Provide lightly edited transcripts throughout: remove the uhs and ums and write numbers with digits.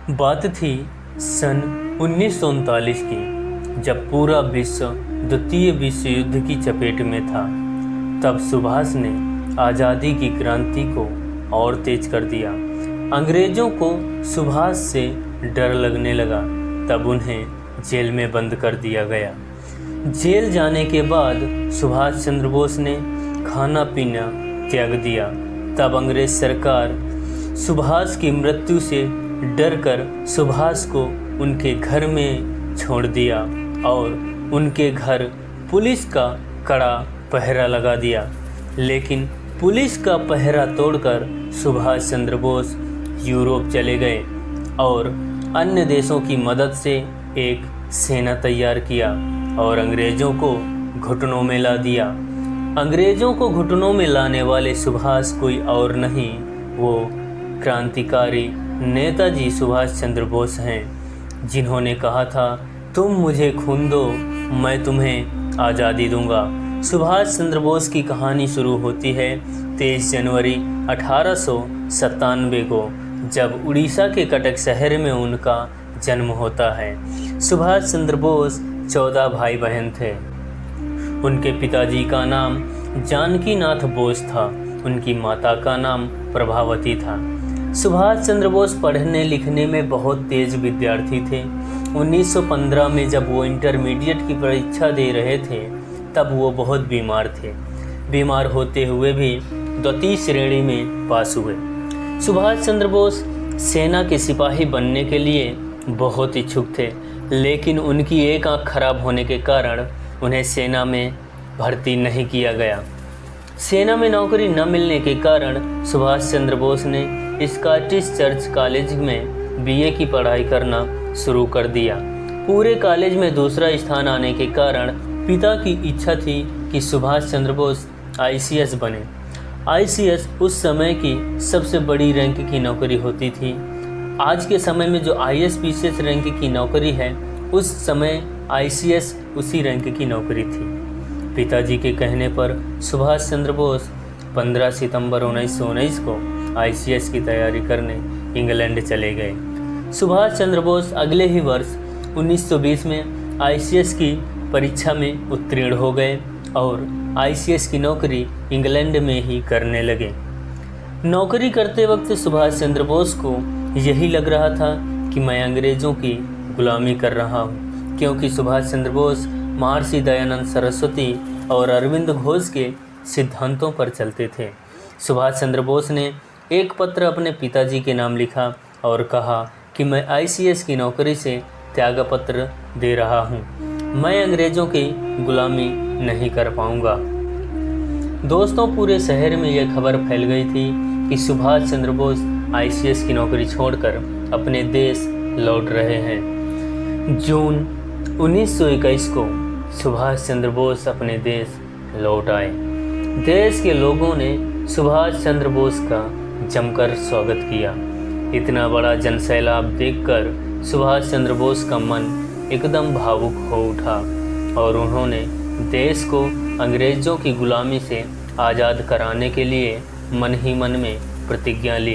बात थी सन 1939 की, जब पूरा विश्व द्वितीय विश्व युद्ध की चपेट में था। तब सुभाष ने आज़ादी की क्रांति को और तेज कर दिया। अंग्रेज़ों को सुभाष से डर लगने लगा। तब उन्हें जेल में बंद कर दिया गया। जेल जाने के बाद सुभाष चंद्र बोस ने खाना पीना त्याग दिया। तब अंग्रेज़ सरकार सुभाष की मृत्यु से डरकर सुभाष को उनके घर में छोड़ दिया और उनके घर पुलिस का कड़ा पहरा लगा दिया। लेकिन पुलिस का पहरा तोड़कर सुभाष चंद्र बोस यूरोप चले गए और अन्य देशों की मदद से एक सेना तैयार किया और अंग्रेज़ों को घुटनों में ला दिया। अंग्रेज़ों को घुटनों में लाने वाले सुभाष कोई और नहीं, वो क्रांतिकारी नेताजी सुभाष चंद्र बोस हैं, जिन्होंने कहा था, तुम मुझे खून दो, मैं तुम्हें आज़ादी दूंगा। सुभाष चंद्र बोस की कहानी शुरू होती है 23 जनवरी 1897 को, जब उड़ीसा के कटक शहर में उनका जन्म होता है। सुभाष चंद्र बोस 14 भाई बहन थे। उनके पिताजी का नाम जानकीनाथ बोस था, उनकी माता का नाम प्रभावती था। सुभाष चंद्र बोस पढ़ने लिखने में बहुत तेज विद्यार्थी थे। 1915 में जब वो इंटरमीडिएट की परीक्षा दे रहे थे, तब वो बहुत बीमार थे। बीमार होते हुए भी द्वितीय श्रेणी में पास हुए। सुभाष चंद्र बोस सेना के सिपाही बनने के लिए बहुत इच्छुक थे, लेकिन उनकी एक आंख खराब होने के कारण उन्हें सेना में भर्ती नहीं किया गया। सेना में नौकरी न मिलने के कारण सुभाष चंद्र बोस ने स्कॉटिश चर्च कॉलेज में बीए की पढ़ाई करना शुरू कर दिया। पूरे कॉलेज में दूसरा स्थान आने के कारण पिता की इच्छा थी कि सुभाष चंद्र बोस आईसीएस बने। आईसीएस उस समय की सबसे बड़ी रैंक की नौकरी होती थी। आज के समय में जो आईएएस रैंक की नौकरी है, उस समय आईसीएस उसी रैंक की नौकरी थी। पिताजी के कहने पर सुभाष चंद्र बोस 15 सितंबर 1919 को आईसीएस की तैयारी करने इंग्लैंड चले गए। सुभाष चंद्र बोस अगले ही वर्ष 1920 में आईसीएस की परीक्षा में उत्तीर्ण हो गए और आईसीएस की नौकरी इंग्लैंड में ही करने लगे। नौकरी करते वक्त सुभाष चंद्र बोस को यही लग रहा था कि मैं अंग्रेज़ों की गुलामी कर रहा हूँ, क्योंकि सुभाष चंद्र बोस महर्षि दयानंद सरस्वती और अरविंद घोष के सिद्धांतों पर चलते थे। सुभाष चंद्र बोस ने एक पत्र अपने पिताजी के नाम लिखा और कहा कि मैं आईसीएस की नौकरी से त्यागपत्र दे रहा हूँ, मैं अंग्रेज़ों की गुलामी नहीं कर पाऊँगा। दोस्तों, पूरे शहर में यह खबर फैल गई थी कि सुभाष चंद्र बोस आईसीएस की नौकरी छोड़कर अपने देश लौट रहे हैं। जून 1921 को सुभाष चंद्र बोस अपने देश लौट आए। देश के लोगों ने सुभाष चंद्र बोस का जमकर स्वागत किया। इतना बड़ा जनसैलाब देखकर सुभाष चंद्र बोस का मन एकदम भावुक हो उठा और उन्होंने देश को अंग्रेज़ों की गुलामी से आज़ाद कराने के लिए मन ही मन में प्रतिज्ञा ली।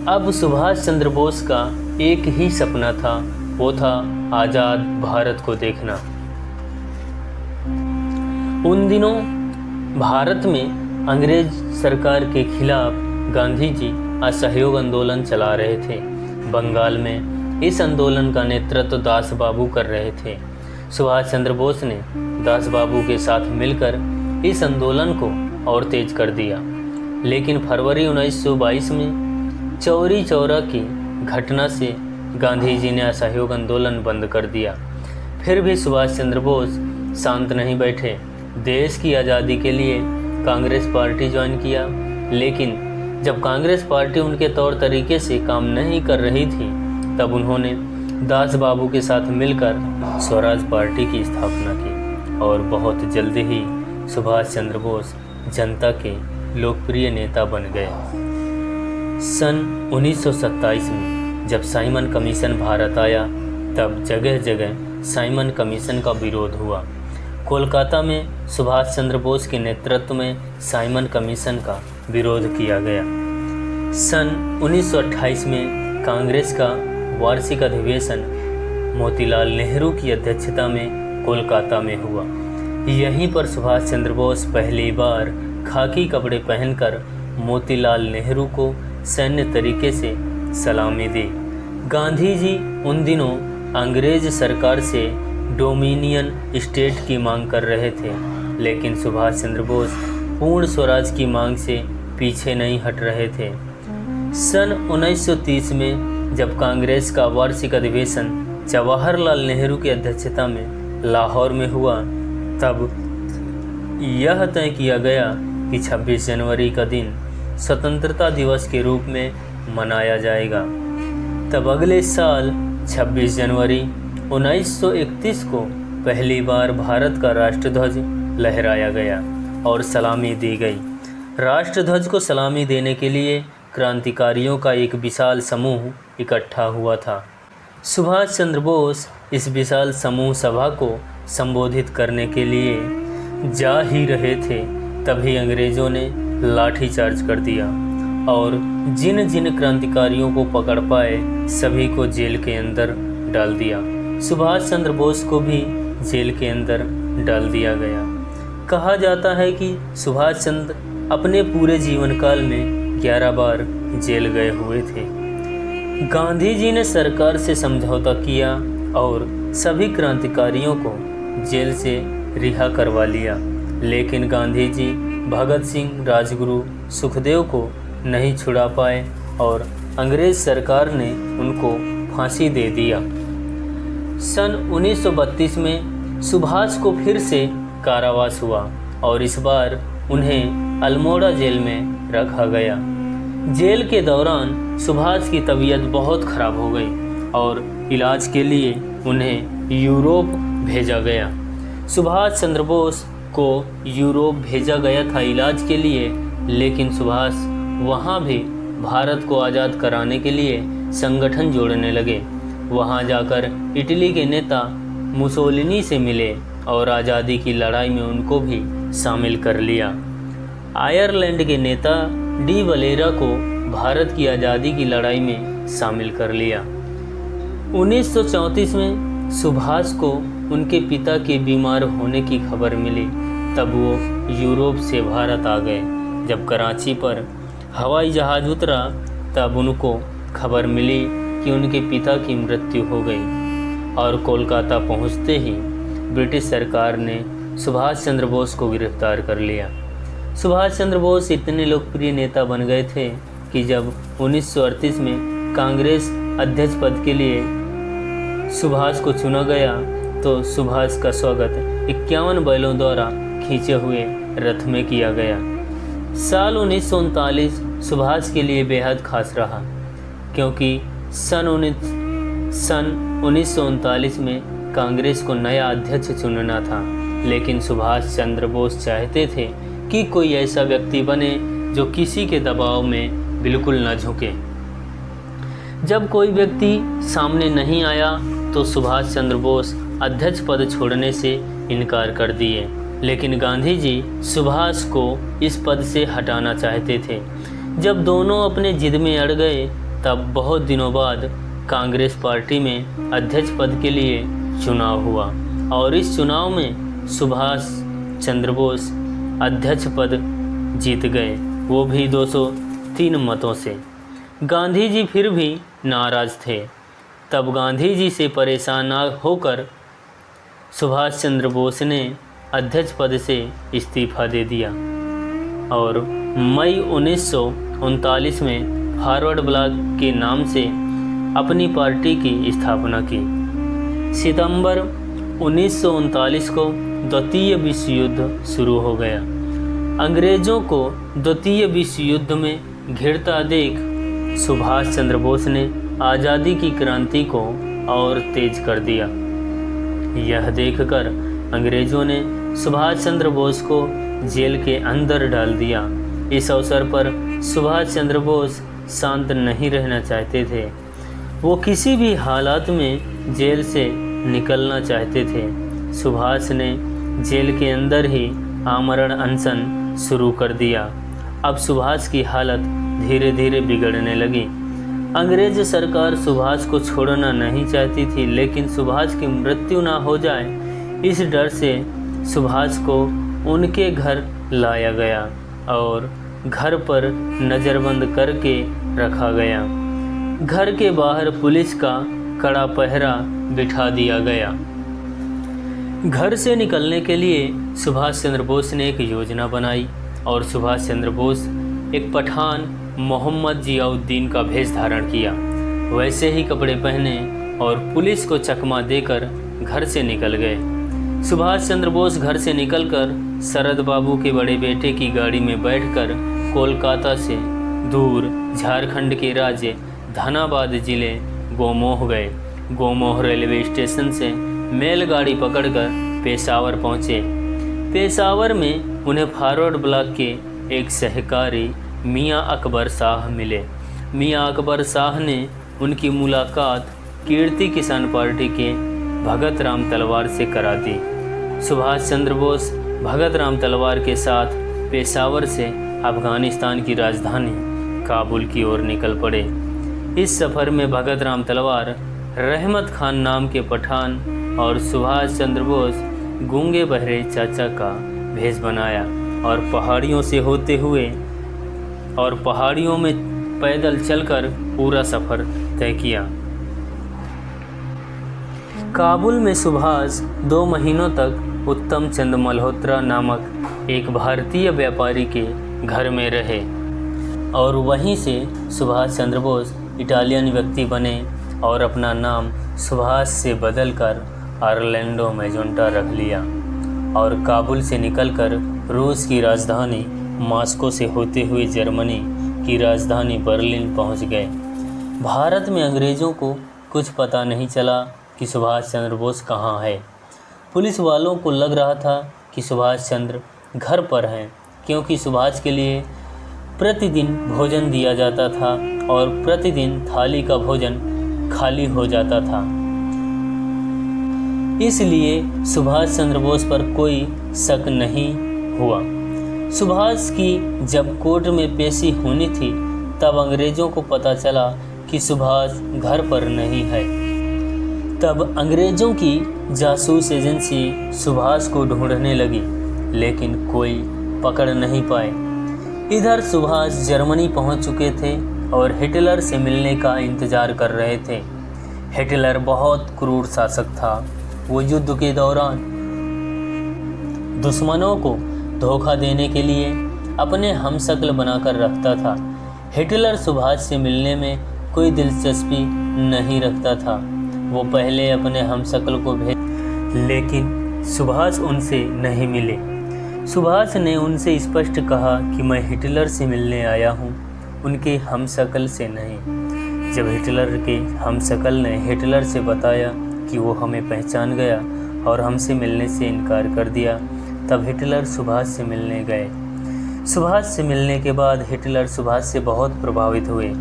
अब सुभाष चंद्र बोस का एक ही सपना था, वो था आज़ाद भारत को देखना। उन दिनों भारत में अंग्रेज सरकार के खिलाफ गांधी जी असहयोग आंदोलन चला रहे थे। बंगाल में इस आंदोलन का नेतृत्व दास बाबू कर रहे थे। सुभाष चंद्र बोस ने दास बाबू के साथ मिलकर इस आंदोलन को और तेज कर दिया। लेकिन फरवरी 1922 में चौरी चौरा की घटना से गांधी जी ने असहयोग आंदोलन बंद कर दिया। फिर भी सुभाष चंद्र बोस शांत नहीं बैठे। देश की आज़ादी के लिए कांग्रेस पार्टी ज्वाइन किया, लेकिन जब कांग्रेस पार्टी उनके तौर तरीके से काम नहीं कर रही थी, तब उन्होंने दास बाबू के साथ मिलकर स्वराज पार्टी की स्थापना की और बहुत जल्दी ही सुभाष चंद्र बोस जनता के लोकप्रिय नेता बन गए। सन 1927 में जब साइमन कमीशन भारत आया, तब जगह जगह साइमन कमीशन का विरोध हुआ। कोलकाता में सुभाष चंद्र बोस के नेतृत्व में साइमन कमीशन का विरोध किया गया। सन 1928 में कांग्रेस का वार्षिक अधिवेशन मोतीलाल नेहरू की अध्यक्षता में कोलकाता में हुआ। यहीं पर सुभाष चंद्र बोस पहली बार खाकी कपड़े पहनकर मोतीलाल नेहरू को सैन्य तरीके से सलामी दी। गांधी जी उन दिनों अंग्रेज सरकार से डोमिनियन स्टेट की मांग कर रहे थे, लेकिन सुभाष चंद्र बोस पूर्ण स्वराज की मांग से पीछे नहीं हट रहे थे। सन 1930 में जब कांग्रेस का वार्षिक अधिवेशन जवाहरलाल नेहरू की अध्यक्षता में लाहौर में हुआ, तब यह तय किया गया कि 26 जनवरी का दिन स्वतंत्रता दिवस के रूप में मनाया जाएगा। तब अगले साल 26 जनवरी 1931 को पहली बार भारत का राष्ट्रध्वज लहराया गया और सलामी दी गई। राष्ट्रध्वज को सलामी देने के लिए क्रांतिकारियों का एक विशाल समूह इकट्ठा हुआ था। सुभाष चंद्र बोस इस विशाल समूह सभा को संबोधित करने के लिए जा ही रहे थे, तभी अंग्रेज़ों ने लाठीचार्ज कर दिया और जिन जिन क्रांतिकारियों को पकड़ पाए सभी को जेल के अंदर डाल दिया। सुभाष चंद्र बोस को भी जेल के अंदर डाल दिया गया। कहा जाता है कि सुभाष चंद्र अपने पूरे जीवन काल में 11 बार जेल गए हुए थे। गांधी जी ने सरकार से समझौता किया और सभी क्रांतिकारियों को जेल से रिहा करवा लिया, लेकिन गांधी जी भगत सिंह, राजगुरु, सुखदेव को नहीं छुड़ा पाए और अंग्रेज सरकार ने उनको फांसी दे दिया। सन 1932 में सुभाष को फिर से कारावास हुआ और इस बार उन्हें अल्मोड़ा जेल में रखा गया। जेल के दौरान सुभाष की तबीयत बहुत खराब हो गई और इलाज के लिए उन्हें यूरोप भेजा गया। सुभाष चंद्र बोस को यूरोप भेजा गया था इलाज के लिए, लेकिन सुभाष वहाँ भी भारत को आज़ाद कराने के लिए संगठन जोड़ने लगे। वहाँ जाकर इटली के नेता मुसोलिनी से मिले और आज़ादी की लड़ाई में उनको भी शामिल कर लिया। आयरलैंड के नेता डी वलेरा को भारत की आज़ादी की लड़ाई में शामिल कर लिया। 1934 में सुभाष को उनके पिता के बीमार होने की खबर मिली, तब वो यूरोप से भारत आ गए। जब कराची पर हवाई जहाज़ उतरा तब उनको खबर मिली कि उनके पिता की मृत्यु हो गई और कोलकाता पहुंचते ही ब्रिटिश सरकार ने सुभाष चंद्र बोस को गिरफ्तार कर लिया। सुभाष चंद्र बोस इतने लोकप्रिय नेता बन गए थे कि जब 1938 में कांग्रेस अध्यक्ष पद के लिए सुभाष को चुना गया तो सुभाष का स्वागत 51 बैलों द्वारा खींचे हुए रथ में किया गया। साल 1939 सुभाष के लिए बेहद खास रहा, क्योंकि सन 1939 में कांग्रेस को नया अध्यक्ष चुनना था, लेकिन सुभाष चंद्र बोस चाहते थे कि कोई ऐसा व्यक्ति बने जो किसी के दबाव में बिल्कुल न झुके। जब कोई व्यक्ति सामने नहीं आया तो सुभाष चंद्र बोस अध्यक्ष पद छोड़ने से इनकार कर दिए, लेकिन गांधी जी सुभाष को इस पद से हटाना चाहते थे। जब दोनों अपने जिद में अड़ गए तब बहुत दिनों बाद कांग्रेस पार्टी में अध्यक्ष पद के लिए चुनाव हुआ और इस चुनाव में सुभाष चंद्र बोस अध्यक्ष पद जीत गए, वो भी 203 मतों से। गांधी जी फिर भी नाराज़ थे। तब गांधी जी से परेशान होकर सुभाष चंद्र बोस ने अध्यक्ष पद से इस्तीफा दे दिया और मई 1939 में फॉरवर्ड ब्लॉक के नाम से अपनी पार्टी की स्थापना की। सितंबर 1939 को द्वितीय विश्व युद्ध शुरू हो गया। अंग्रेज़ों को द्वितीय विश्व युद्ध में घिरता देख सुभाष चंद्र बोस ने आज़ादी की क्रांति को और तेज कर दिया। यह देखकर अंग्रेज़ों ने सुभाष चंद्र बोस को जेल के अंदर डाल दिया। इस अवसर पर सुभाष चंद्र बोस शांत नहीं रहना चाहते थे। वो किसी भी हालात में जेल से निकलना चाहते थे। सुभाष ने जेल के अंदर ही आमरण अनशन शुरू कर दिया। अब सुभाष की हालत धीरे धीरे बिगड़ने लगी। अंग्रेज सरकार सुभाष को छोड़ना नहीं चाहती थी, लेकिन सुभाष की मृत्यु ना हो जाए इस डर से सुभाष को उनके घर लाया गया और घर पर नज़रबंद करके रखा गया। घर के बाहर पुलिस का कड़ा पहरा बिठा दिया गया। घर से निकलने के लिए सुभाष चंद्र बोस ने एक योजना बनाई और सुभाष चंद्र बोस एक पठान मोहम्मद जियाउद्दीन का भेष धारण किया। वैसे ही कपड़े पहने और पुलिस को चकमा देकर घर से निकल गए। सुभाष चंद्र बोस घर से निकलकर शरद बाबू के बड़े बेटे की गाड़ी में बैठकर कोलकाता से दूर झारखंड के राज्य धनाबाद जिले गोमोह गए। गोमोह रेलवे स्टेशन से मेलगाड़ी पकड़कर पेशावर पहुँचे। पेशावर में उन्हें फॉरवर्ड ब्लॉक के एक सहकारी मियाँ अकबर शाह मिले। मियाँ अकबर शाह ने उनकी मुलाकात कीर्ति किसान पार्टी के भगत राम तलवार से करा दी। सुभाष चंद्र बोस भगत राम तलवार के साथ पेशावर से अफ़गानिस्तान की राजधानी काबुल की ओर निकल पड़े। इस सफ़र में भगत राम तलवार रहमत खान नाम के पठान और सुभाष चंद्र बोस गूंगे बहरे चाचा का भेष बनाया और पहाड़ियों में पैदल चलकर पूरा सफ़र तय किया। काबुल में सुभाष 2 महीनों तक उत्तम चंद मल्होत्रा नामक एक भारतीय व्यापारी के घर में रहे और वहीं से सुभाष चंद्र बोस इटालियन व्यक्ति बने और अपना नाम सुभाष से बदलकर ऑरलैंडो मैजेंटा रख लिया और काबुल से निकलकर रूस की राजधानी मॉस्को से होते हुए जर्मनी की राजधानी बर्लिन पहुंच गए। भारत में अंग्रेज़ों को कुछ पता नहीं चला कि सुभाष चंद्र बोस कहाँ है। पुलिस वालों को लग रहा था कि सुभाष चंद्र घर पर हैं, क्योंकि सुभाष के लिए प्रतिदिन भोजन दिया जाता था और प्रतिदिन थाली का भोजन खाली हो जाता था। इसलिए सुभाष चंद्र बोस पर कोई शक नहीं हुआ। सुभाष की जब कोर्ट में पेशी होनी थी तब अंग्रेज़ों को पता चला कि सुभाष घर पर नहीं है। तब अंग्रेज़ों की जासूस एजेंसी सुभाष को ढूंढने लगी, लेकिन कोई पकड़ नहीं पाए। इधर सुभाष जर्मनी पहुंच चुके थे और हिटलर से मिलने का इंतज़ार कर रहे थे। हिटलर बहुत क्रूर शासक था। वो युद्ध के दौरान दुश्मनों को धोखा देने के लिए अपने हमशक्ल बनाकर रखता था। हिटलर सुभाष से मिलने में कोई दिलचस्पी नहीं रखता था। वो पहले अपने हमशक्ल को भेज, लेकिन सुभाष उनसे नहीं मिले। सुभाष ने उनसे स्पष्ट कहा कि मैं हिटलर से मिलने आया हूँ, उनके हमशक्ल से नहीं। जब हिटलर के हमशक्ल ने हिटलर से बताया कि वो हमें पहचान गया और हमसे मिलने से इनकार कर दिया, तब हिटलर सुभाष से मिलने गए। सुभाष से मिलने के बाद हिटलर सुभाष से बहुत प्रभावित हुए।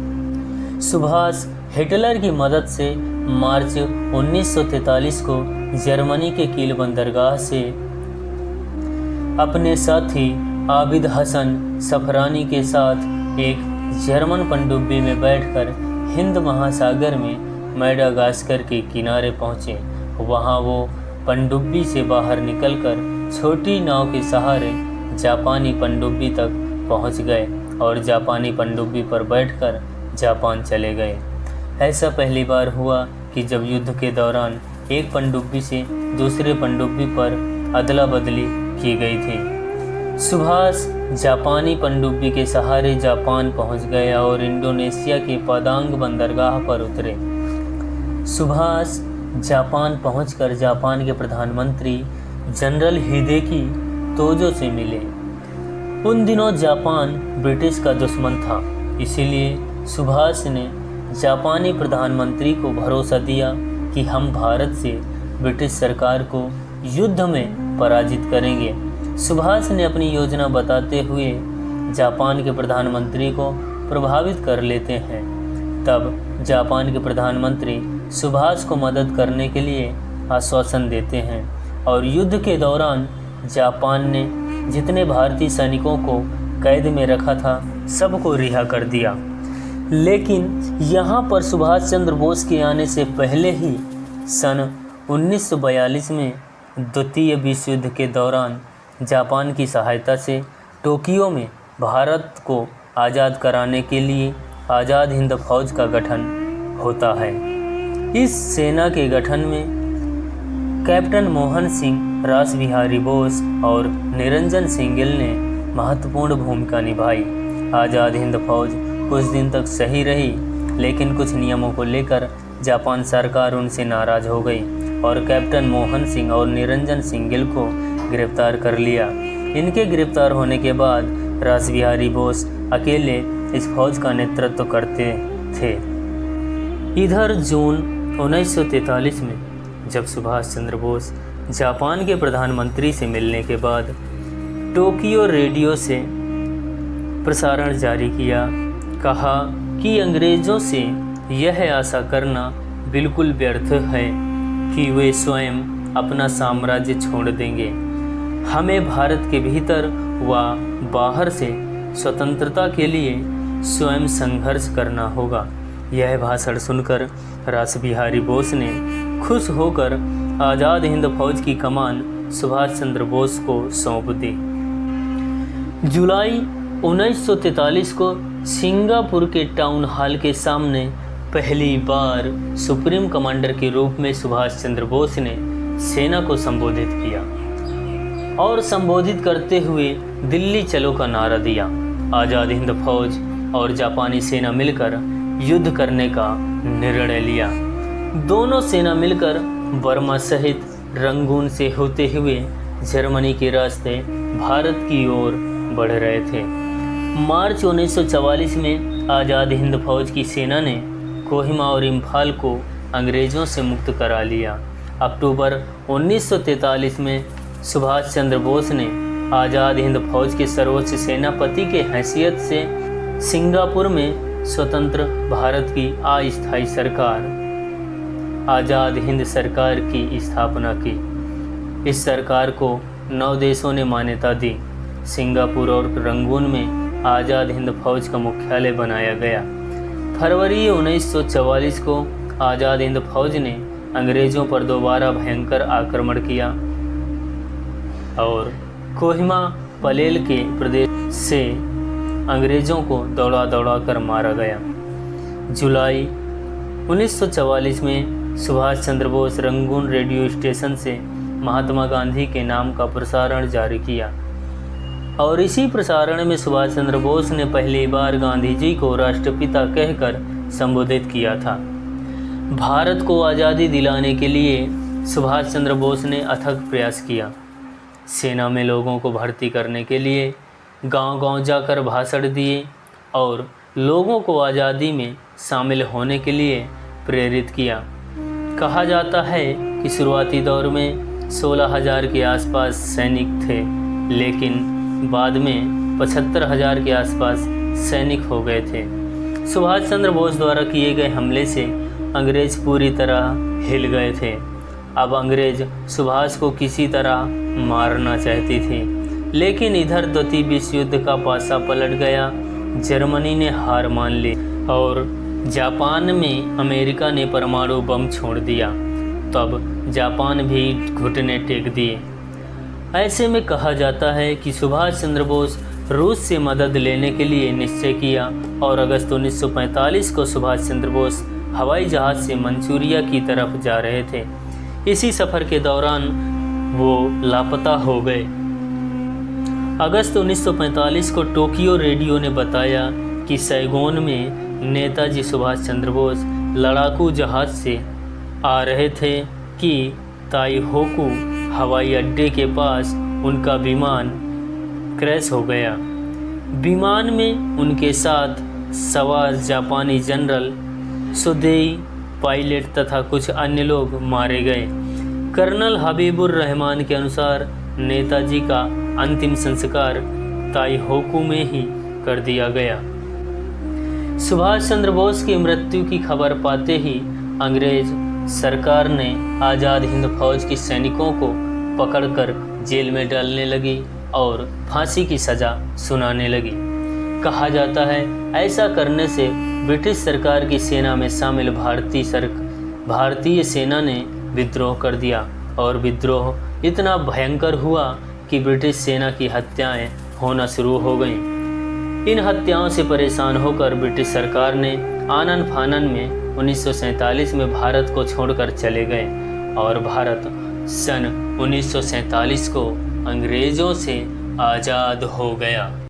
सुभाष हिटलर की मदद से मार्च 1943 को जर्मनी के कील बंदरगाह से अपने साथी आबिद हसन सफरानी के साथ एक जर्मन पनडुब्बी में बैठकर हिंद महासागर में मैडागास्कर के किनारे पहुँचे। वहाँ वो पनडुब्बी से बाहर निकलकर छोटी नाव के सहारे जापानी पनडुब्बी तक पहुँच गए और जापानी पनडुब्बी पर बैठकर जापान चले गए। ऐसा पहली बार हुआ कि जब युद्ध के दौरान एक पनडुब्बी से दूसरे पनडुब्बी पर अदला बदली की गई थी। सुभाष जापानी पनडुब्बी के सहारे जापान पहुंच गए और इंडोनेशिया के पदांग बंदरगाह पर उतरे। सुभाष जापान पहुंचकर जापान के प्रधानमंत्री जनरल हिदेकी तोजो से मिले। उन दिनों जापान ब्रिटिश का दुश्मन था, इसीलिए सुभाष ने जापानी प्रधानमंत्री को भरोसा दिया कि हम भारत से ब्रिटिश सरकार को युद्ध में पराजित करेंगे। सुभाष ने अपनी योजना बताते हुए जापान के प्रधानमंत्री को प्रभावित कर लेते हैं। तब जापान के प्रधानमंत्री सुभाष को मदद करने के लिए आश्वासन देते हैं और युद्ध के दौरान जापान ने जितने भारतीय सैनिकों को कैद में रखा था सबको रिहा कर दिया। लेकिन यहाँ पर सुभाष चंद्र बोस के आने से पहले ही सन 1942 में द्वितीय विश्व युद्ध के दौरान जापान की सहायता से टोक्यो में भारत को आज़ाद कराने के लिए आज़ाद हिंद फौज का गठन होता है। इस सेना के गठन में कैप्टन मोहन सिंह, रास बिहारी बोस और निरंजन सिंगल ने महत्वपूर्ण भूमिका निभाई। आज़ाद हिंद फौज कुछ दिन तक सही रही, लेकिन कुछ नियमों को लेकर जापान सरकार उनसे नाराज़ हो गई और कैप्टन मोहन सिंह और निरंजन सिंगल को गिरफ्तार कर लिया। इनके गिरफ्तार होने के बाद रास बिहारी बोस अकेले इस फौज का नेतृत्व करते थे। इधर जून 1943 में जब सुभाष चंद्र बोस जापान के प्रधानमंत्री से मिलने के बाद टोक्यो रेडियो से प्रसारण जारी किया, कहा कि अंग्रेज़ों से यह आशा करना बिल्कुल व्यर्थ है कि वे स्वयं अपना साम्राज्य छोड़ देंगे। हमें भारत के भीतर व बाहर से स्वतंत्रता के लिए स्वयं संघर्ष करना होगा। यह भाषण सुनकर रास बिहारी बोस ने खुश होकर आज़ाद हिंद फौज की कमान सुभाष चंद्र बोस को सौंप दी। जुलाई 1943 को सिंगापुर के टाउन हॉल के सामने पहली बार सुप्रीम कमांडर के रूप में सुभाष चंद्र बोस ने सेना को संबोधित किया और संबोधित करते हुए दिल्ली चलो का नारा दिया। आज़ाद हिंद फौज और जापानी सेना मिलकर युद्ध करने का निर्णय लिया। दोनों सेना मिलकर बर्मा सहित रंगून से होते हुए जर्मनी के रास्ते भारत की ओर बढ़ रहे थे। मार्च 1944 में आज़ाद हिंद फौज की सेना ने कोहिमा और इम्फाल को अंग्रेज़ों से मुक्त करा लिया। अक्टूबर 1943 में सुभाष चंद्र बोस ने आज़ाद हिंद फौज के सर्वोच्च सेनापति के हैसियत से सिंगापुर में स्वतंत्र भारत की अस्थायी सरकार आज़ाद हिंद सरकार की स्थापना की। इस सरकार को 9 देशों ने मान्यता दी। सिंगापुर और रंगून में आज़ाद हिंद फौज का मुख्यालय बनाया गया। फरवरी 1944 को आज़ाद हिंद फौज ने अंग्रेज़ों पर दोबारा भयंकर आक्रमण किया और कोहिमा पलेल के प्रदेश से अंग्रेज़ों को दौड़ा दौड़ा कर मारा गया। जुलाई 1944 में Subhash Chandra Bose Rangoon radio station से महात्मा गांधी के नाम का प्रसारण जारी किया और इसी प्रसारण में सुभाष चंद्र बोस ने पहली बार गांधी जी को राष्ट्रपिता कहकर संबोधित किया था। भारत को आज़ादी दिलाने के लिए सुभाष चंद्र बोस ने अथक प्रयास किया। सेना में लोगों को भर्ती करने के लिए गांव-गांव जाकर भाषण दिए और लोगों को आज़ादी में शामिल होने के लिए प्रेरित किया। कहा जाता है कि शुरुआती दौर में 16,000 के आसपास सैनिक थे, लेकिन बाद में 75,000 के आसपास सैनिक हो गए थे। सुभाष चंद्र बोस द्वारा किए गए हमले से अंग्रेज़ पूरी तरह हिल गए थे। अब अंग्रेज़ सुभाष को किसी तरह मारना चाहती थी, लेकिन इधर द्वितीय विश्व युद्ध का पासा पलट गया। जर्मनी ने हार मान ली और जापान में अमेरिका ने परमाणु बम छोड़ दिया। तब जापान भी घुटने टेक दिए। ऐसे में कहा जाता है कि सुभाष चंद्र बोस रूस से मदद लेने के लिए निश्चय किया और अगस्त 1945 को सुभाष चंद्र बोस हवाई जहाज़ से मंचूरिया की तरफ जा रहे थे। इसी सफ़र के दौरान वो लापता हो गए। अगस्त 1945 को टोक्यो रेडियो ने बताया कि सैगोन में नेताजी सुभाष चंद्र बोस लड़ाकू जहाज़ से आ रहे थे कि ताइहोकू हवाई अड्डे के पास उनका विमान क्रैश हो गया। विमान में उनके साथ सवार जापानी जनरल सुदेई, पायलट तथा कुछ अन्य लोग मारे गए। कर्नल हबीबुर रहमान के अनुसार नेताजी का अंतिम संस्कार ताइहोकू में ही कर दिया गया। सुभाष चंद्र बोस की मृत्यु की खबर पाते ही अंग्रेज सरकार ने आज़ाद हिंद फौज के सैनिकों को पकड़कर जेल में डालने लगी और फांसी की सज़ा सुनाने लगी। कहा जाता है ऐसा करने से ब्रिटिश सरकार की सेना में शामिल भारतीय सेना ने विद्रोह कर दिया और विद्रोह इतना भयंकर हुआ कि ब्रिटिश सेना की हत्याएं होना शुरू हो गईं। इन हत्याओं से परेशान होकर ब्रिटिश सरकार ने आनन फानन में 1947 में भारत को छोड़कर चले गए और भारत सन 1947 को अंग्रेज़ों से आज़ाद हो गया।